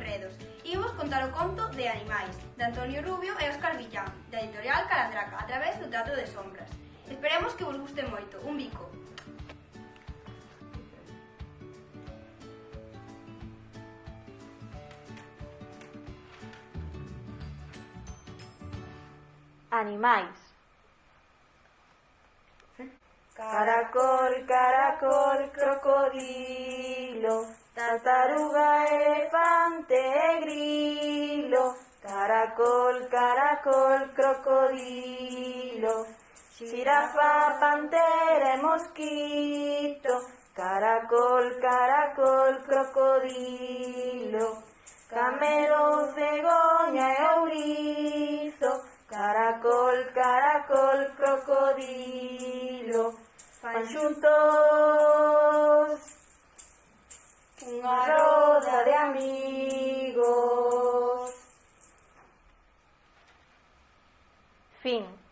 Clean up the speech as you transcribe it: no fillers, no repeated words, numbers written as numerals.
enredos. Imos contar o conto de Animais, de Antonio Rubio e Óscar Villán, da editorial Calandraca, a través do Teatro de Sombras. Esperemos que vos guste moito. Un bico. Animais. Caracol, caracol, crocodilo, tartaruga, elefante, grilo. Caracol, caracol, crocodilo, xirafa, pantera e mosquito. Caracol, caracol, crocodilo, camelo, cegoña e ourizo. Caracol, caracol, crocodilo, fan xuntos unha roda de amigos. Fin.